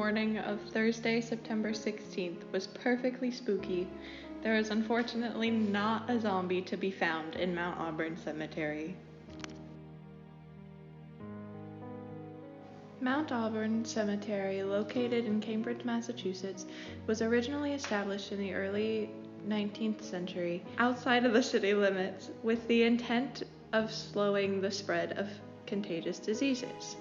morning of Thursday, September 16th was perfectly spooky. There was unfortunately not a zombie to be found in Mount Auburn Cemetery. Mount Auburn Cemetery, located in Cambridge, Massachusetts, was originally established in the early 19th century outside of the city limits with the intent of slowing the spread of contagious diseases.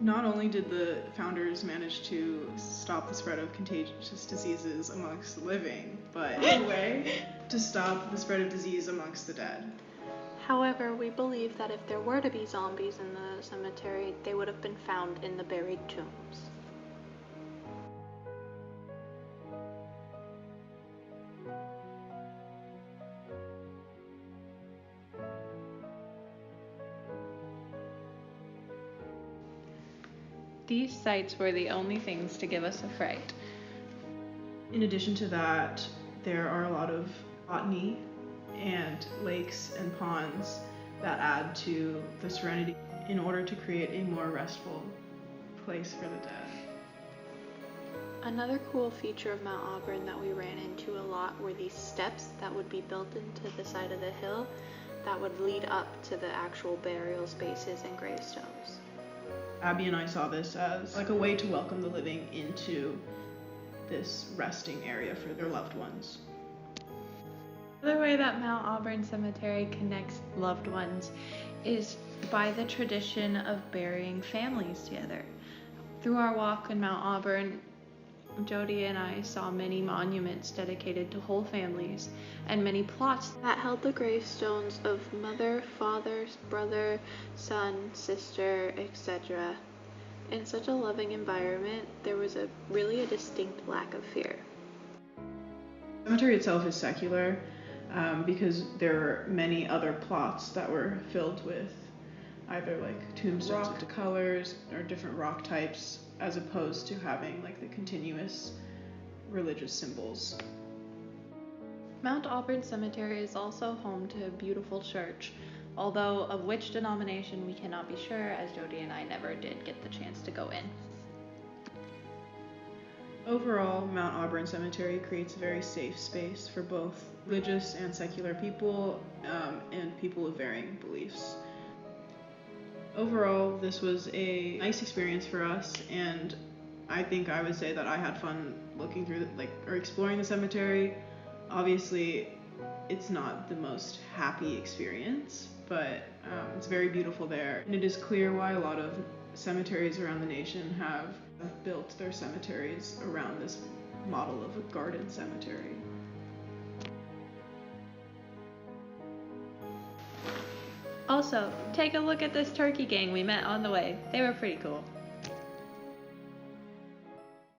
Not only did the founders manage to stop the spread of contagious diseases amongst the living, but in a way to stop the spread of disease amongst the dead. However, we believe that if there were to be zombies in the cemetery, they would have been found in the buried tombs. These sights were the only things to give us a fright. In addition to that, there are a lot of botany and lakes and ponds that add to the serenity in order to create a more restful place for the dead. Another cool feature of Mount Auburn that we ran into a lot were these steps that would be built into the side of the hill that would lead up to the actual burial spaces and gravestones. Abby and I saw this as like a way to welcome the living into this resting area for their loved ones. Another way that Mount Auburn Cemetery connects loved ones is by the tradition of burying families together. Through our walk in Mount Auburn, Jody and I saw many monuments dedicated to whole families and many plots that held the gravestones of mother, father, brother, son, sister, etc. In such a loving environment, there was really a distinct lack of fear. The cemetery itself is secular because there are many other plots that were filled with either like tombstones of colors or different rock types, as opposed to having like the continuous religious symbols. Mount Auburn Cemetery is also home to a beautiful church, although of which denomination we cannot be sure, as Jody and I never did get the chance to go in. Overall, Mount Auburn Cemetery creates a very safe space for both religious and secular people and people of varying beliefs. Overall, this was a nice experience for us, and I think I would say that I had fun looking through or exploring the cemetery. Obviously, it's not the most happy experience, but it's very beautiful there. And it is clear why a lot of cemeteries around the nation have built their cemeteries around this model of a garden cemetery. Also, take a look at this turkey gang we met on the way. They were pretty cool.